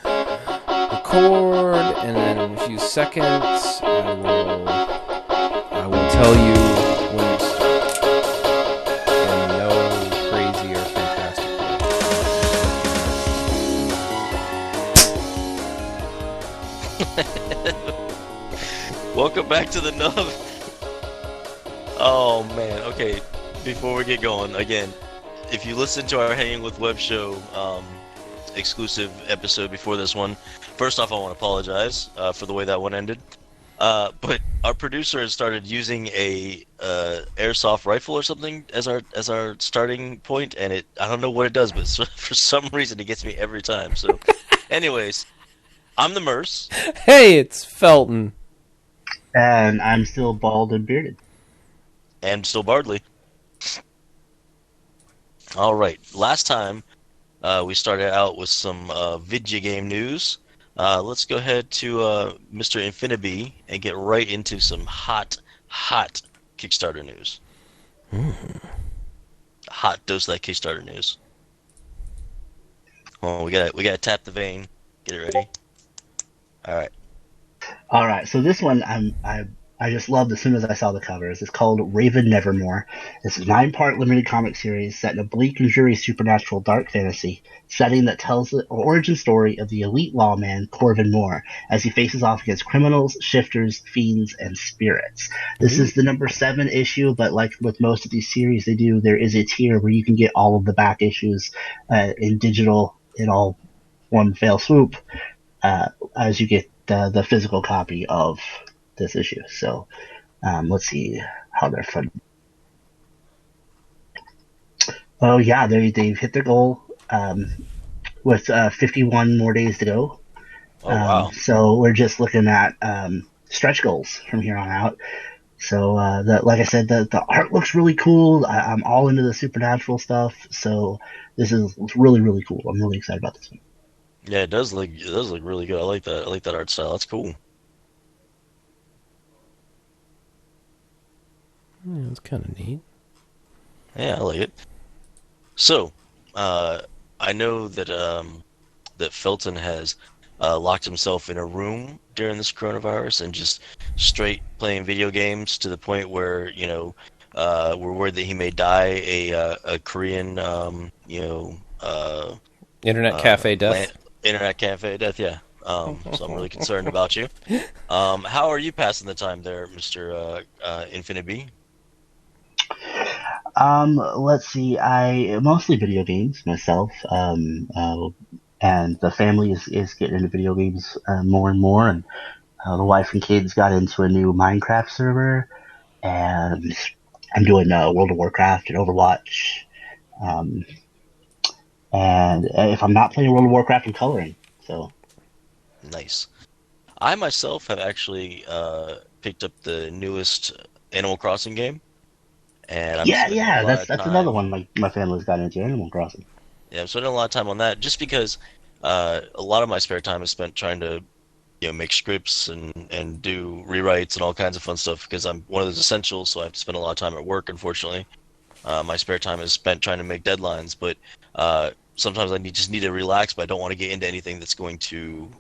and record, and then in a few seconds, I will tell you when to start. In no crazy or fantastic way. Welcome back to the nub. Oh man, okay. Before we get going, again, if you listen to our Hanging with Web show exclusive episode before this one, first off, I want to apologize for the way that one ended. But our producer has started using a airsoft rifle or something as our starting point, and I don't know what it does, but for some reason it gets me every time. So, anyways, I'm the Merce. Hey, it's Felton. And I'm still bald and bearded. And still Bardley. All right. Last time we started out with some video game news. Let's go ahead to Mr. Infinity and get right into some hot Kickstarter news. Hot dose of that Kickstarter news. Oh, we gotta tap the vein. Get it ready. All right. So this one I just loved as soon as I saw the covers. It's called Raven Nevermore. It's a 9-part limited comic series set in a bleak and dreary supernatural dark fantasy setting that tells the origin story of the elite lawman Corvin Moore as he faces off against criminals, shifters, fiends, and spirits. This is the number 7 issue, but like with most of these series there is a tier where you can get all of the back issues in digital in all one fell swoop as you get the physical copy of this issue. So let's see how they're funded. Oh yeah, they've hit their goal with 51 more days to go. Oh wow! So we're just looking at stretch goals from here on out. So like I said, the art looks really cool. I'm all into the supernatural stuff. So this is really, really cool. I'm really excited about this one. Yeah, it does look really good. I like that. I like that art style. That's cool. Yeah, that's kind of neat. Yeah, I like it. So, I know that that Felton has locked himself in a room during this coronavirus and just straight playing video games to the point where we're worried that he may die a Korean Internet cafe death. Internet cafe death. Yeah. So I'm really concerned about you. How are you passing the time there, Mr. Infinity? Let's see. I mostly video games myself, and the family is getting into video games more and more. And the wife and kids got into a new Minecraft server, and I'm doing World of Warcraft and Overwatch. And if I'm not playing World of Warcraft, I'm coloring. So nice. I myself have actually picked up the newest Animal Crossing game. And that's another one my family's got into, Animal Crossing. Yeah, I'm spending a lot of time on that just because a lot of my spare time is spent trying to make scripts and do rewrites and all kinds of fun stuff because I'm one of those essentials, so I have to spend a lot of time at work, unfortunately. My spare time is spent trying to make deadlines, but sometimes I just need to relax, but I don't want to get into anything that's going to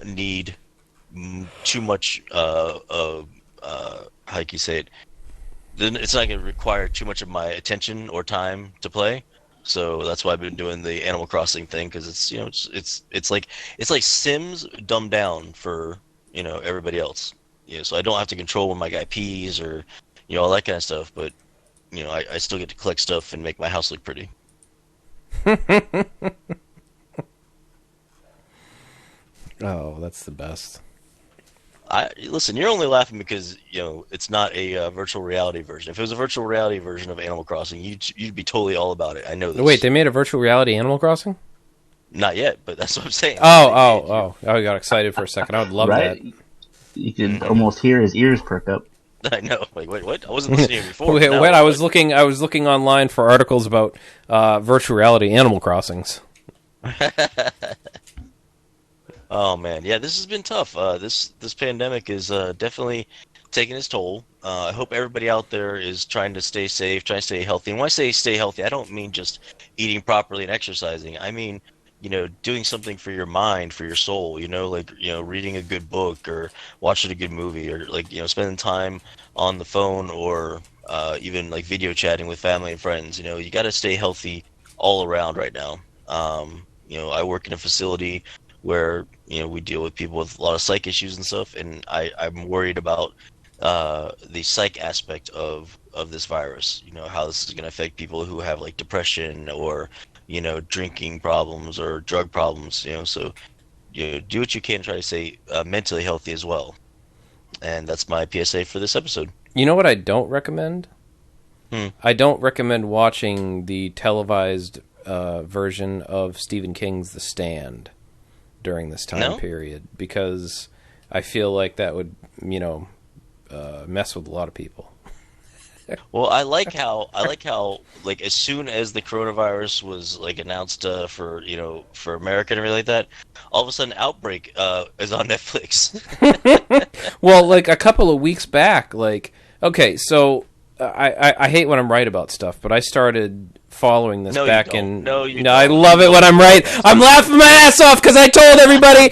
need too much, how can you say it? Then it's not going to require too much of my attention or time to play. So that's why I've been doing the Animal Crossing thing because it's like Sims dumbed down for everybody else. So I don't have to control when my guy pees or all that kind of stuff. But I still get to collect stuff and make my house look pretty. Oh, that's the best. Listen, you're only laughing because it's not a virtual reality version. If it was a virtual reality version of Animal Crossing, you'd be totally all about it. I know this. Wait, they made a virtual reality Animal Crossing? Not yet, but that's what I'm saying. Oh! I got excited for a second. I would love right? that. You can almost hear his ears perk up. I know. Wait, what? I wasn't listening before. Wait, I was looking online for articles about virtual reality Animal Crossings. Oh man, yeah, this has been tough. This pandemic is definitely taking its toll. I hope everybody out there is trying to stay safe, trying to stay healthy. And when I say stay healthy, I don't mean just eating properly and exercising. I mean doing something for your mind, for your soul, like, reading a good book or watching a good movie or like, spending time on the phone or even like video chatting with family and friends. You got to stay healthy all around right now. I work in a facility where, we deal with people with a lot of psych issues and stuff, and I'm worried about the psych aspect of this virus, how this is going to affect people who have like depression or drinking problems or drug problems, so do what you can to try to stay mentally healthy as well. And that's my PSA for this episode. You know what I don't recommend? Hmm. I don't recommend watching the televised version of Stephen King's The Stand during this time period, because I feel like that would, mess with a lot of people. Well, I like how like as soon as the coronavirus was like announced for America and everything like that, all of a sudden Outbreak is on Netflix. Well, like a couple of weeks back, like, okay, so I hate when I'm right about stuff, but I started following this back in. No, I love it when I'm right. I'm laughing my ass off because I told everybody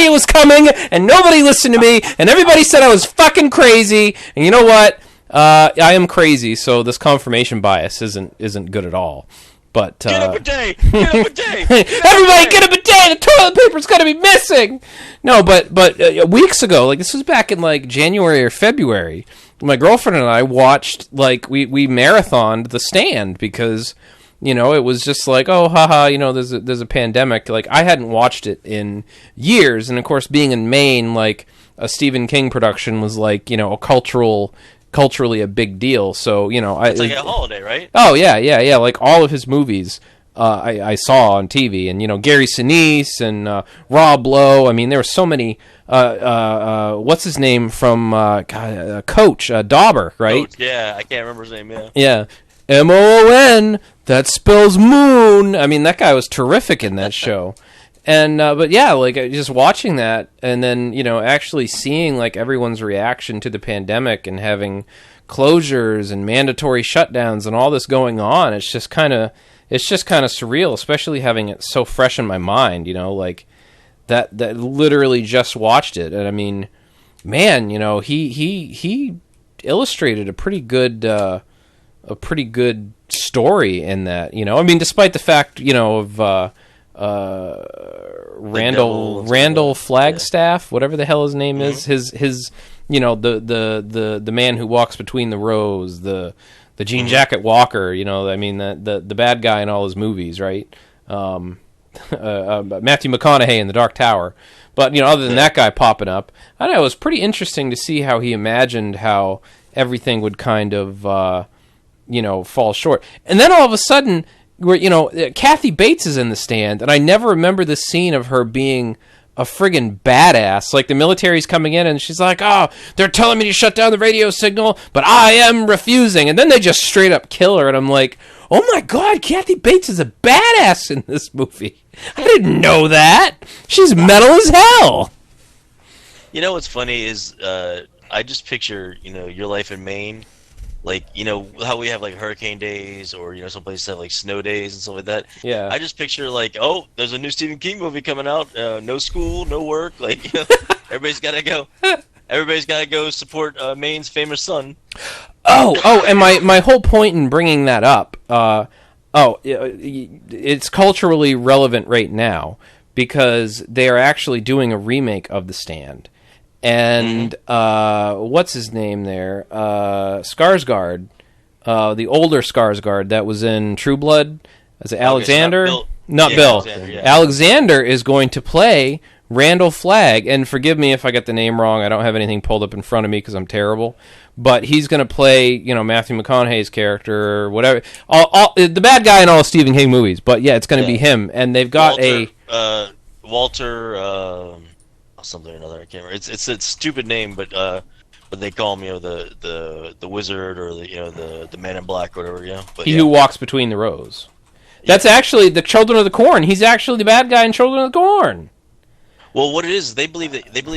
it was coming, and nobody listened to me, and everybody said I was fucking crazy. And you know what? I am crazy, so this confirmation bias isn't good at all. But get up a day! Get up a day! Everybody get up a day! The toilet paper's gonna be missing! No, but weeks ago, like this was back in like January or February, my girlfriend and I watched, like, we marathoned The Stand because, it was just like, oh, haha, there's a pandemic. Like, I hadn't watched it in years, and of course, being in Maine, like, a Stephen King production was like, a culturally a big deal. So, it's like a holiday, right? Oh, yeah. Like, all of his movies I saw on TV. And, Gary Sinise and Rob Lowe. I mean, there were so many. What's his name from Coach? Dauber, right? Coach, yeah, I can't remember his name, yeah. Yeah. M-O-O-N. That spells moon. I mean, that guy was terrific in that show. And but yeah, like just watching that, and then actually seeing like everyone's reaction to the pandemic and having closures and mandatory shutdowns and all this going on, it's just kind of surreal, especially having it so fresh in my mind. Like that literally just watched it, and I mean, man, he illustrated a pretty good story in that. I mean, despite the fact of. Randall Flagstaff, whatever the hell his name is, his the man who walks between the rows, the jean jacket walker, I mean the bad guy in all his movies, right? Matthew McConaughey in The Dark Tower. But other than that guy popping up, I don't know, it was pretty interesting to see how he imagined how everything would kind of fall short. And then all of a sudden, where Kathy Bates is in The Stand, and I never remember the scene of her being a friggin' badass. Like, the military's coming in, and she's like, oh, they're telling me to shut down the radio signal, but I am refusing. And then they just straight up kill her, and I'm like, oh my god, Kathy Bates is a badass in this movie. I didn't know that. She's metal as hell. What's funny is I just picture, your life in Maine. Like, how we have like hurricane days, or some places have like snow days and stuff like that. Yeah. I just picture like, oh, there's a new Stephen King movie coming out. No school, no work. Like, everybody's gotta go. Everybody's gotta go support Maine's famous son. Oh, and my whole point in bringing that up. It's culturally relevant right now because they are actually doing a remake of The Stand. And what's his name there? Skarsgård, the older Skarsgård that was in True Blood. Is it Alexander? Not Bill. Alexander, yeah. Alexander is going to play Randall Flagg, and forgive me if I get the name wrong. I don't have anything pulled up in front of me because I'm terrible. But he's going to play, Matthew McConaughey's character or whatever. The bad guy in all Stephen King movies. But yeah, it's going to be him, and they've got Walter. Something or another, I can't remember. It's a stupid name, but they call him, the wizard, or the man in black, or whatever, But who walks between the rows. That's actually the Children of the Corn. He's actually the bad guy in Children of the Corn. Well, what it is, they believe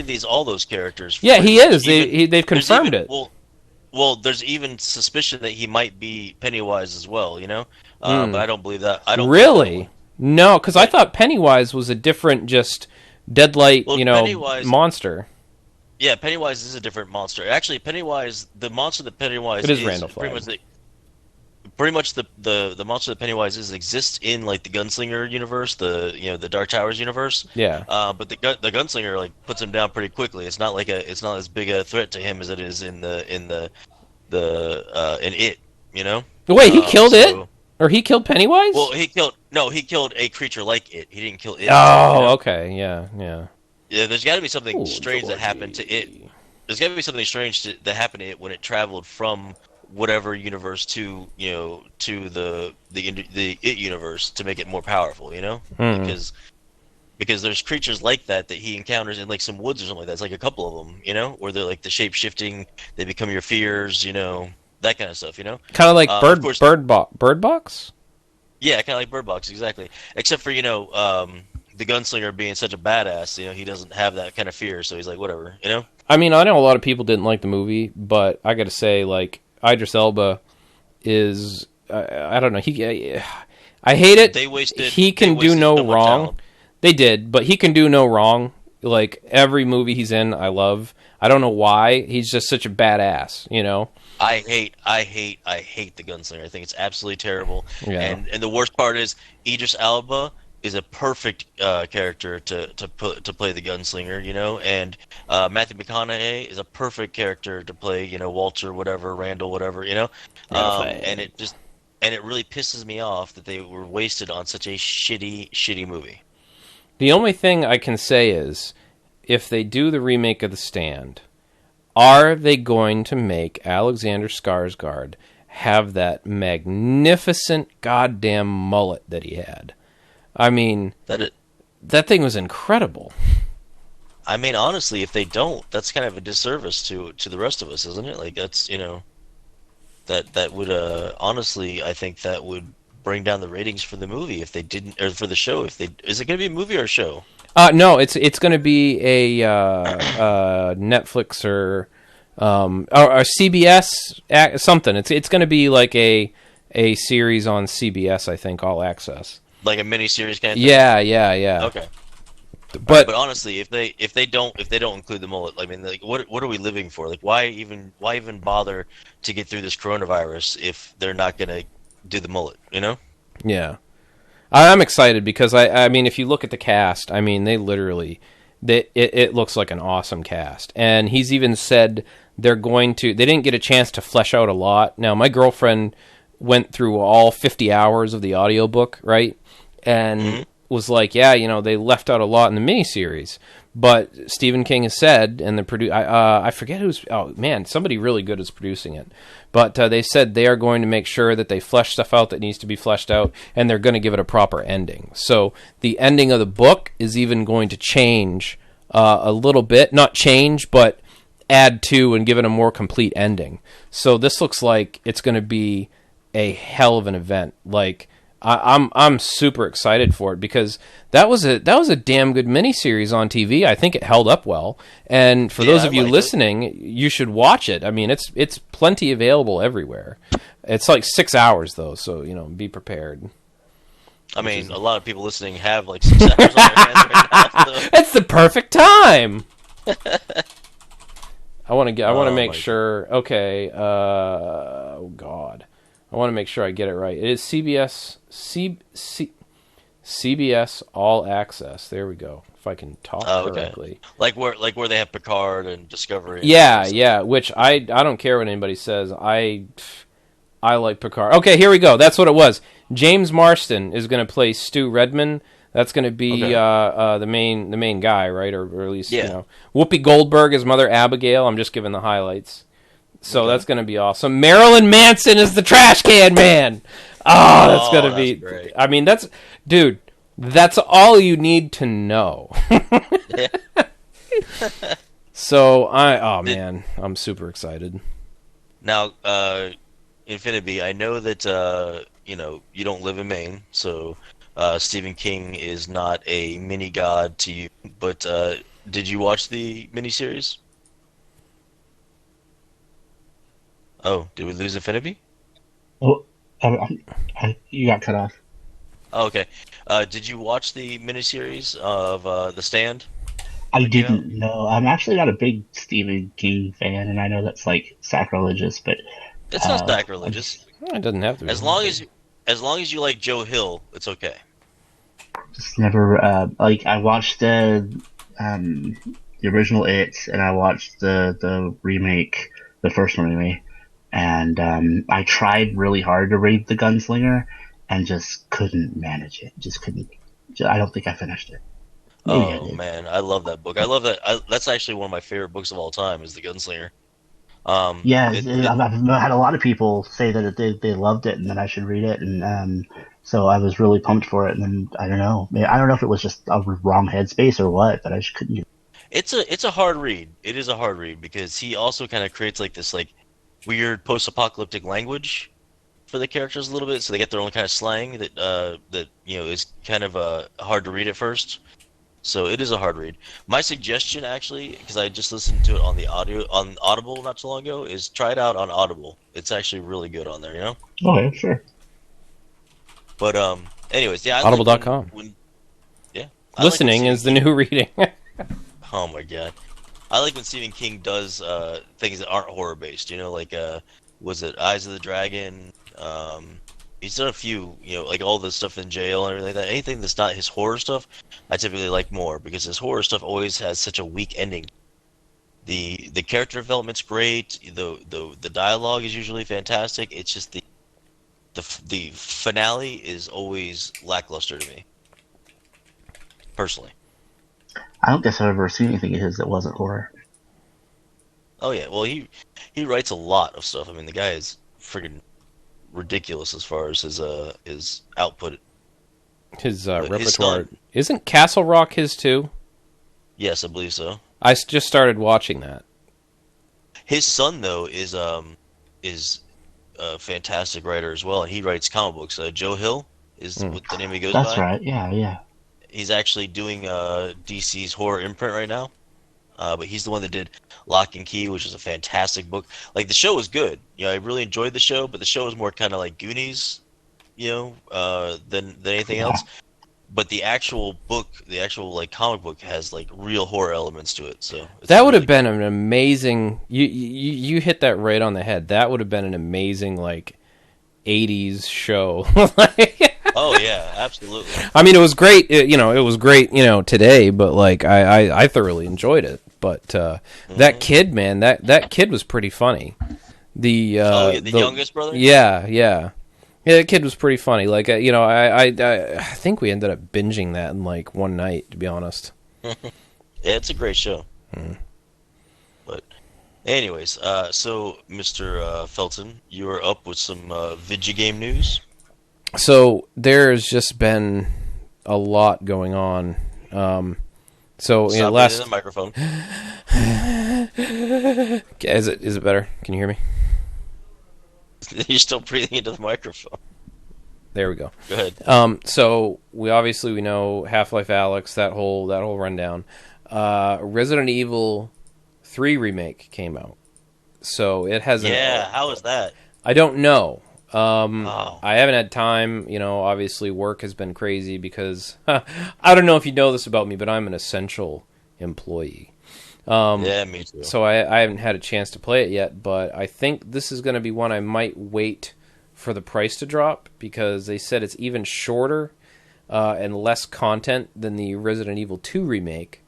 he's all those characters. Yeah, he is. They've confirmed it. Well, there's even suspicion that he might be Pennywise as well. But I don't believe that. I don't really. No, because I thought Pennywise was a different, just deadlight, Well, monster. Yeah, Pennywise is a different monster. Actually, Pennywise, the monster that Pennywise It is Randall pretty Flagg. much the monster that Pennywise is exists in like the Gunslinger universe, the Dark Towers universe. Yeah. But the Gunslinger like puts him down pretty quickly. It's not as big a threat to him as it is in It, you know? Wait, he killed it? So Or he killed Pennywise? well, he killed a creature like it. He didn't kill it. Oh, you know? okay. Yeah, yeah. Yeah, there's got to be something Ooh, strange that happened to it. Georgie. There's got to be something strange that happened to it when it traveled from whatever universe to the It universe to make it more powerful, you know? Hmm. Because there's creatures like that he encounters in like some woods or something like that. It's like a couple of them, you know, where they're like the shape shifting, they become your fears, you know, that kind of stuff, you know. Kind of like Of course, Bird Box? yeah, kind of like Bird Box, exactly. Except for the gunslinger being such a badass, you know, he doesn't have that kind of fear, so he's like whatever, you know. I mean, I know a lot of people didn't like the movie, but I got to say, like, Idris Elba is, I don't know, I hate it. He can do no wrong. Talent. They did, but he can do no wrong. Like, every movie he's in, I love. I don't know why. He's just such a badass, you know? I hate the gunslinger. I think it's absolutely terrible. Yeah. And the worst part is Idris Elba is a perfect character to play the gunslinger, you know, and Matthew McConaughey is a perfect character to play, you know, Walter, whatever, Randall, whatever, you know, and it really pisses me off that they were wasted on such a shitty movie. The only thing I can say is, if they do the remake of The Stand, are they going to make Alexander Skarsgård have that magnificent goddamn mullet that he had? I mean, that thing was incredible. I mean, honestly, if they don't, that's kind of a disservice to the rest of us, isn't it? Like that's, you know, that would honestly, I think that would bring down the ratings for the movie if they didn't, or for the show. Is it going to be a movie or a show? No, it's going to be a Netflix or CBS something. It's going to be like a series on CBS, I think, All Access. Like a mini series kind of thing? Yeah. Okay. But honestly, if they don't include the mullet, I mean, like, what are we living for? Like, why even bother to get through this coronavirus if they're not gonna do the mullet? You know? yeah, I'm excited because I mean, if you look at the cast, I mean, it looks like an awesome cast, and he's even said they didn't get a chance to flesh out a lot. Now, my girlfriend went through all 50 hours of the audiobook, right? And was like, yeah, you know, they left out a lot in the miniseries. But Stephen King has said, and I forget who's, oh man, somebody really good is producing it. But they said they are going to make sure that they flesh stuff out that needs to be fleshed out, and they're going to give it a proper ending. So the ending of the book is even going to change a little bit. Not change, but add to and give it a more complete ending. So this looks like it's going to be a hell of an event. Like, I'm super excited for it because that was a damn good miniseries on TV. I think it held up well, and for those of you listening, you should watch it. I mean, it's plenty available everywhere. It's like 6 hours though, so you know, be prepared. I mean, a lot of people listening have like 6 hours on their hands right now. So. It's the perfect time. I want to make sure. Okay. Oh God. I want to make sure I get it right. It is CBS All Access. There we go. If I can talk correctly. Like where they have Picard and Discovery. And yeah. Which I don't care what anybody says. I like Picard. Okay, here we go. That's what it was. James Marsden is going to play Stu Redman. That's going to be the main guy, right? Or at least you know, Whoopi Goldberg is Mother Abigail. I'm just giving the highlights. So that's going to be awesome. Marilyn Manson is the trash can man. Oh, that's going to be... Great. I mean, that's all you need to know. So, man, I'm super excited. Now, Infinity, I know that, you know, you don't live in Maine, so Stephen King is not a mini-god to you, but did you watch the miniseries? Oh, did we lose Infinity? Oh, you got cut off. Oh, okay. Did you watch the miniseries of The Stand I that came out? didn't know. I'm actually not a big Stephen King fan, and I know that's like sacrilegious, but It's not I sacrilegious. It doesn't have to be. As long as you like Joe Hill, it's okay. just never like I watched um, the original It, and I watched the remake, the first one anyway, and I tried really hard to read The Gunslinger, and just couldn't manage it. Just couldn't. I don't think I finished it. Maybe I Oh did. man, I love that book. I love that. That's actually one of my favorite books of all time. Is The Gunslinger. Yeah, It, it I've had a lot of people say that they loved it and that I should read it, and so I was really pumped for it. And then I don't know, I don't know if it was just a wrong headspace or what, but I just couldn't. it's a hard read. It is a hard read because he also kind of creates like this like weird post-apocalyptic language for the characters a little bit, so they get their own kind of slang that is kind of hard to read at first. So it is a hard read. My suggestion, actually, because I just listened to it on the audio on Audible not too long ago, is try it out on Audible. It's actually really good on there, you know. Okay, sure. But anyways, yeah, I like Audible.com. when yeah, I like when Listening Stephen is the King. new reading. Oh my god, I like when Stephen King does things that aren't horror based. You know, like was it Eyes of the Dragon? He's done a few, like all the stuff in jail and everything like that. Anything that's not his horror stuff, I typically like more because his horror stuff always has such a weak ending. The character development's great. The dialogue is usually fantastic. It's just the finale is always lackluster to me, personally. I don't guess I've ever seen anything of his that wasn't horror. Oh yeah, well he writes a lot of stuff. I mean, the guy is friggin' ridiculous as far as his output. His His repertoire. son, Isn't Castle Rock his too? yes, I believe so. Just started watching that. His son though is a fantastic writer as well, and he writes comic books. Joe Hill is Hmm. what the name he goes That's by. right. Yeah, yeah. He's actually doing DC's horror imprint right now. But he's the one that did Lock and Key, which is a fantastic book. Like the show was good. I really enjoyed the show, but the show was more kind of like Goonies, than anything Yeah. else. But the actual book, the actual like comic book, has like real horror elements to it. So it's That would really have been an amazing. You hit that right on the head. That would have been an amazing like '80s show. Oh yeah, absolutely. I mean, it was great. It was great. Today, but like I thoroughly enjoyed it. But that kid, man, that kid was pretty funny. Oh yeah, the youngest brother. Yeah, yeah. Yeah, that kid was pretty funny. Like, I think we ended up binging that in like one night, to be honest. Yeah, it's a great show. But anyways, so Mr. Felton, you are up with some video game news. So there's just been a lot going on. So Stop last breathing in the microphone. is it better? Can you hear me? You're still breathing into the microphone. There we go. Go ahead. So we know Half-Life Alyx, that whole rundown. Resident Evil 3 remake came out. So it has Yeah, how is that? I don't know. Oh. I haven't had time. Obviously work has been crazy because I don't know if you know this about me, but I'm an essential employee. Yeah, me too. So I haven't had a chance to play it yet, but I think this is going to be one I might wait for the price to drop because they said it's even shorter and less content than the Resident Evil 2 remake.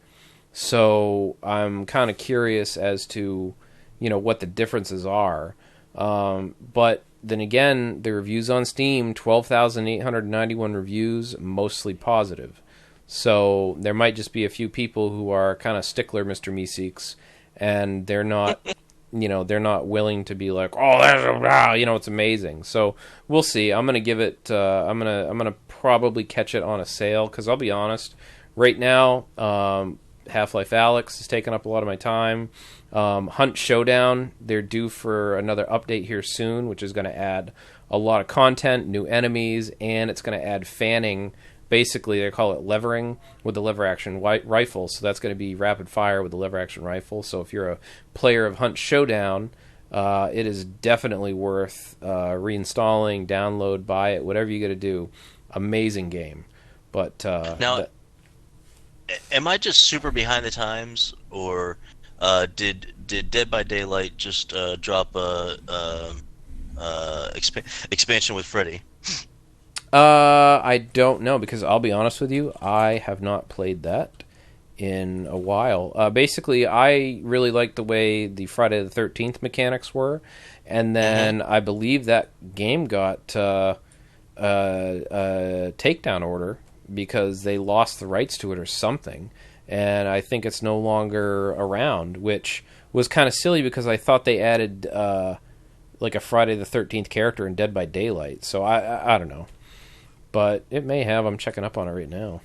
So I'm kind of curious as to, what the differences are. But then again, the reviews on Steam, 12,891 reviews, mostly positive. So there might just be a few people who are kind of stickler Mr. Meeseeks, and they're not, they're not willing to be like, oh, it's amazing. So we'll see. I'm gonna give it. I'm gonna probably catch it on a sale because I'll be honest, right now, Half-Life Alyx is taking up a lot of my time. Hunt Showdown, they're due for another update here soon, which is going to add a lot of content, new enemies, and it's going to add fanning. Basically, they call it levering with the lever action rifle, so that's going to be rapid fire with the lever action rifle. So if you're a player of Hunt Showdown, it is definitely worth reinstalling, download, buy it, whatever you got to do. amazing game. But Now, am I just super behind the times, or did Dead by Daylight just drop expansion with Freddy? I don't know, because I'll be honest with you, I have not played that in a while. Basically, I really liked the way the Friday the 13th mechanics were, and then I believe that game got a takedown order because they lost the rights to it or something, and I think it's no longer around, which was kind of silly because I thought they added like a Friday the 13th character in Dead by Daylight, so I don't know. But it may have. I'm checking up on it right now.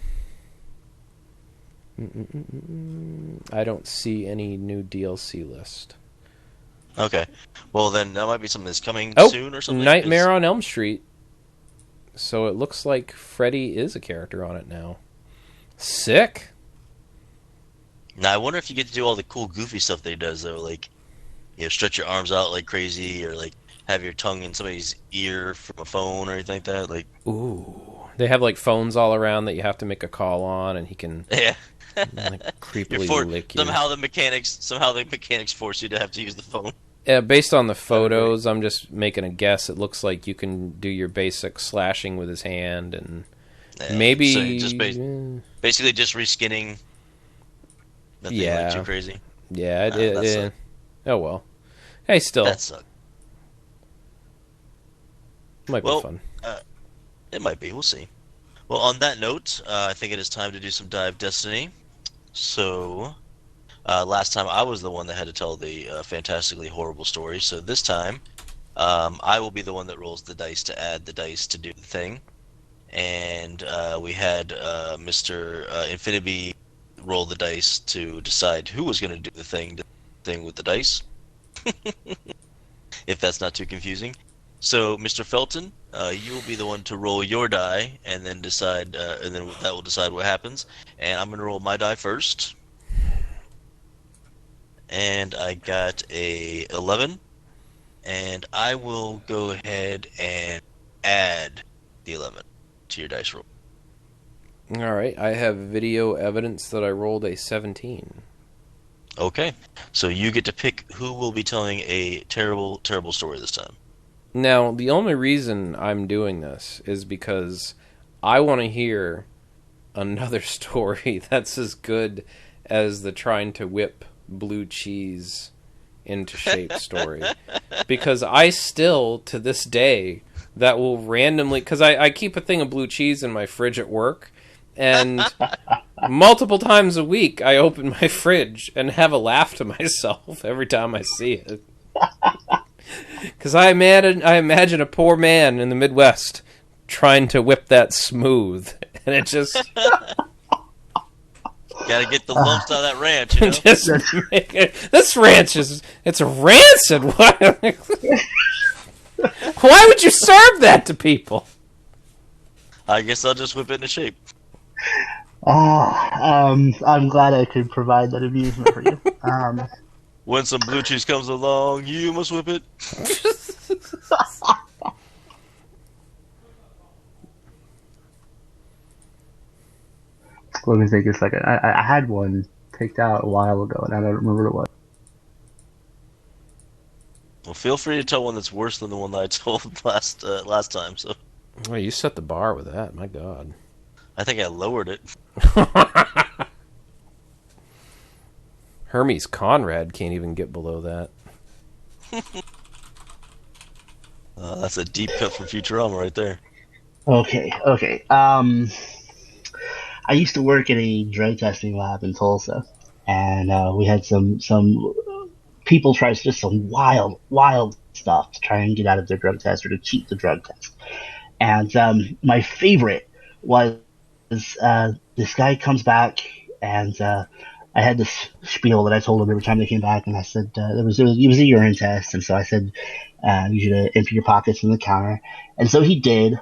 I don't see any new DLC list. Okay. Well, then that might be something that's coming soon or something. Nightmare on Elm Street. So it looks like Freddy is a character on it now. Sick. Now, I wonder if you get to do all the cool, goofy stuff that he does, though. Like, stretch your arms out like crazy, or like have your tongue in somebody's ear from a phone or anything like that. Like, ooh, they have like phones all around that you have to make a call on, and he can like creepily lick you. Somehow the mechanics force you to have to use the phone. Yeah, based on the photos, I'm just making a guess. It looks like you can do your basic slashing with his hand, and maybe so basically just reskinning. Nothing like too crazy. Yeah, oh well. Hey, still. That sucks. Might be fun. It might be. We'll see. Well, on that note, I think it is time to do some Dive Destiny. So, last time I was the one that had to tell the fantastically horrible story. So this time, I will be the one that rolls the dice to add the dice to do the thing. And we had Mr. Infinity roll the dice to decide who was going to do the thing with the dice. If that's not too confusing. So, Mr. Felton, you will be the one to roll your die, and then decide, and then that will decide what happens. And I'm going to roll my die first. And I got a 11, and I will go ahead and add the 11 to your dice roll. All right, I have video evidence that I rolled a 17. Okay, so you get to pick who will be telling a terrible, terrible story this time. Now, the only reason I'm doing this is because I want to hear another story that's as good as the trying to whip blue cheese into shape story. Because I still, to this day, that will randomly... Because I keep a thing of blue cheese in my fridge at work, and multiple times a week I open my fridge and have a laugh to myself every time I see it. Because I imagine a poor man in the Midwest trying to whip that smooth, and it just... Gotta get the lumps out of that ranch, you know? This ranch it's rancid. Why would you serve that to people? I guess I'll just whip it into shape. I'm glad I could provide that amusement for you. When some blue cheese comes along, you must whip it. Let me think a second. I had one picked out a while ago, and I don't remember what it was. Well, feel free to tell one that's worse than the one that I told last time. So. Well, you set the bar with that. My God. I think I lowered it. Hermes Conrad can't even get below that. That's a deep cut from Futurama right there. Okay. I used to work at a drug testing lab in Tulsa, and we had some people try just some wild stuff to try and get out of their drug test or to cheat the drug test. And my favorite was this guy comes back, and I had this spiel that I told him every time they came back, and I said it was a urine test, and so I said you should empty your pockets in the counter, and so he did,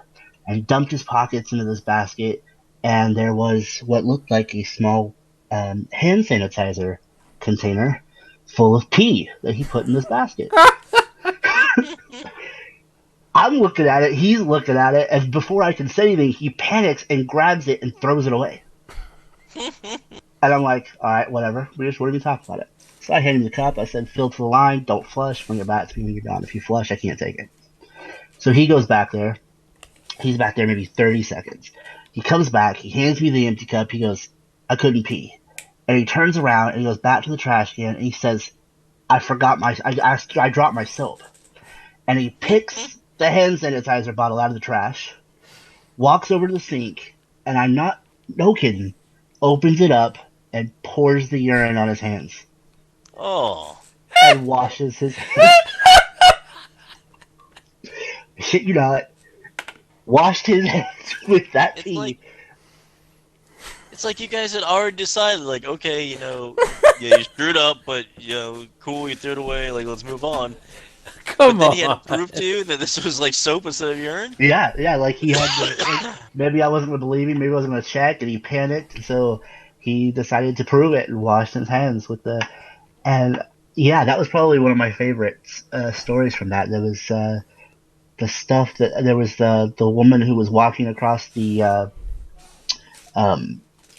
and he dumped his pockets into this basket, and there was what looked like a small hand sanitizer container full of pee that he put in this basket. I'm looking at it, he's looking at it, and before I can say anything, he panics and grabs it and throws it away. And I'm like, all right, whatever. We just wouldn't even talk about it. So I hand him the cup. I said, fill to the line, don't flush, bring it back to me when you're done. If you flush, I can't take it. So he goes back there. He's back there maybe 30 seconds. He comes back. He hands me the empty cup. He goes, I couldn't pee. And he turns around and he goes back to the trash can and he says, I dropped my soap. And he picks the hand sanitizer bottle out of the trash, walks over to the sink, and I'm not, no kidding, opens it up and pours the urine on his hands. Oh. And washes his hands. Shit you not. Washed his hands with that pee. It's like you guys had already decided, like, okay, you know, yeah, you screwed up, but, you know, cool, you threw it away, like, let's move on. Come but then on. he had to prove to you that this was, like, soap instead of urine? Yeah, like he had to, like, maybe I wasn't going to believe him, maybe I wasn't going to check, and he panicked, and so he decided to prove it and washed his hands with the, and yeah, that was probably one of my favorite stories from that. There was the stuff that, there was the woman who was walking across the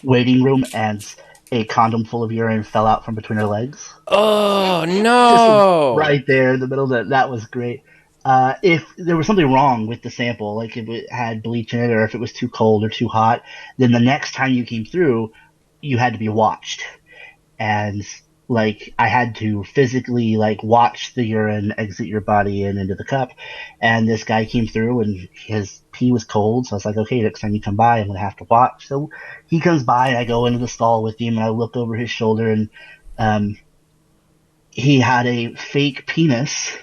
waiting room and a condom full of urine fell out from between her legs. Oh no! Just right there in the middle of that was great. If there was something wrong with the sample, like if it had bleach in it or if it was too cold or too hot, then the next time you came through, you had to be watched. And like I had to physically like watch the urine exit your body and into the cup. And this guy came through and his pee was cold, so I was like, okay, next time you come by, I'm gonna have to watch. So he comes by and I go into the stall with him and I look over his shoulder and he had a fake penis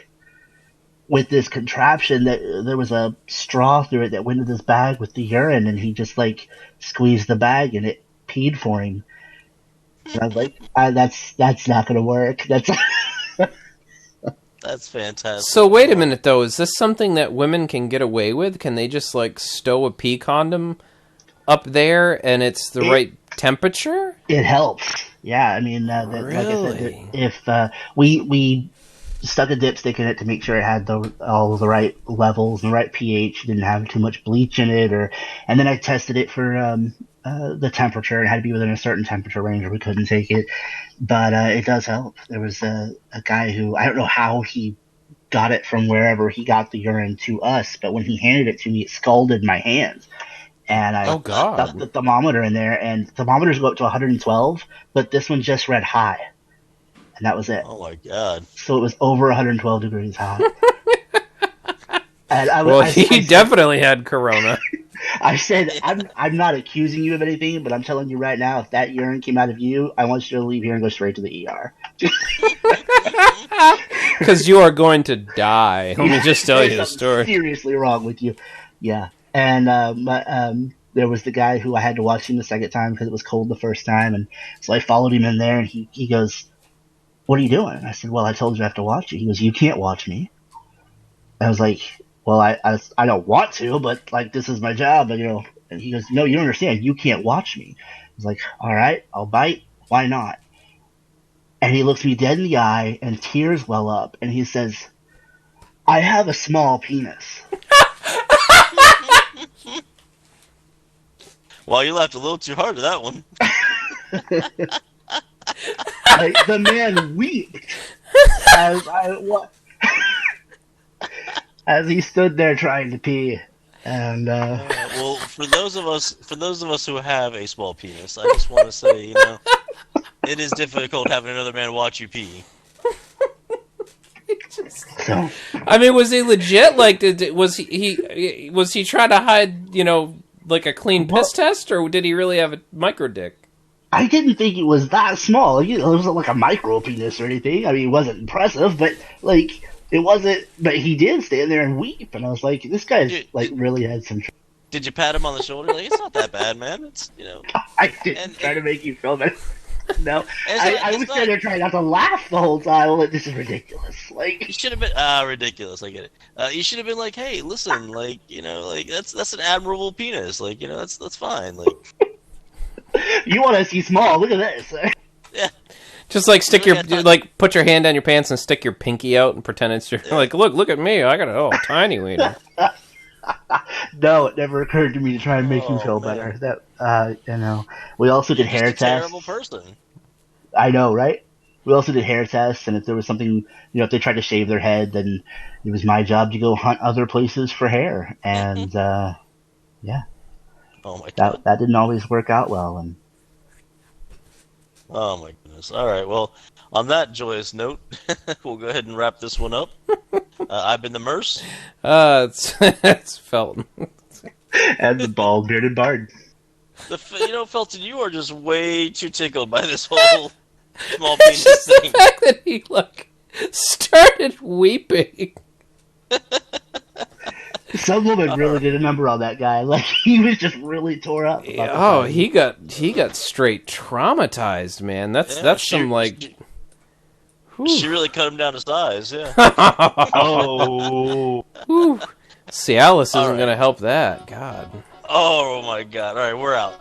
with this contraption that there was a straw through it that went into this bag with the urine, and he just like squeezed the bag and it peed for him. And I was like, that's not gonna work. That's fantastic. So wait a minute though, is this something that women can get away with? Can they just like stow a pee condom up there and it's the right temperature? It helps. Yeah, I mean, really? like I said, if we stuck a dipstick in it to make sure it had all the right levels and the right pH, didn't have too much bleach in it, and then I tested it for the temperature. It had to be within a certain temperature range or we couldn't take it. But it does help. There was a guy who, I don't know how he got it from wherever he got the urine to us, but when he handed it to me, it scalded my hands. And I stuck the thermometer in there, and thermometers go up to 112, but this one just read high. And that was it. Oh my god. So it was over 112 degrees high. And he definitely had corona. I said, I'm not accusing you of anything, but I'm telling you right now, if that urine came out of you, I want you to leave here and go straight to the ER. Because you are going to die. Let me just tell you the story. Seriously wrong with you. Yeah. And there was the guy who I had to watch him the second time because it was cold the first time. And so I followed him in there, and he goes, what are you doing? I said, well, I told you I have to watch you. He goes, you can't watch me. I was like, well, I don't want to, but like this is my job, and and he goes, no, you don't understand. You can't watch me. I was like, all right, I'll bite. Why not? And he looks me dead in the eye, and tears well up, and he says, I have a small penis. Well, you laughed a little too hard at that one. Like, the man wept as he stood there trying to pee. And well, for those of us who have a small penis, I just want to say, it is difficult having another man watch you pee. So, I mean, was he legit? Like, was he trying to hide, like a clean piss test, or did he really have a micro dick? I didn't think it was that small. It wasn't like a micro penis or anything. I mean, it wasn't impressive, but like it wasn't. But he did stand there and weep, and I was like, this guy's like really had some. Did you pat him on the shoulder? Like, it's not that bad, man. It's I didn't try to make you feel better. No, I was standing there trying not to laugh the whole time. Like, this is ridiculous. Like, you should have been ridiculous. I get it. You should have been like, hey, listen, like like that's an admirable penis. Like that's fine. Like, you want to see small? Look at this. Yeah. Just like stick your Really, like put your hand down your pants and stick your pinky out and pretend it's your like look at me, I got a tiny wiener. No, it never occurred to me to try and make him feel man. better. That we also did hair Just a tests. terrible person. I know, right? We also did hair tests, and if there was something, if they tried to shave their head, then it was my job to go hunt other places for hair, and yeah, Oh my god. that didn't always work out well. And Oh my goodness. All right. Well, on that joyous note, we'll go ahead and wrap this one up. I've been the Merce. It's Felton. and the bald bearded bard. Felton, you are just way too tickled by this whole small penis Just thing. the fact that he started weeping. Some woman really did a number on that guy. Like he was just really tore up. Oh, he got straight traumatized, man. That's some like. She really cut him down to size, yeah. Oh. Whew. Cialis isn't All right. going to help that. God. Oh my god. All right, we're out.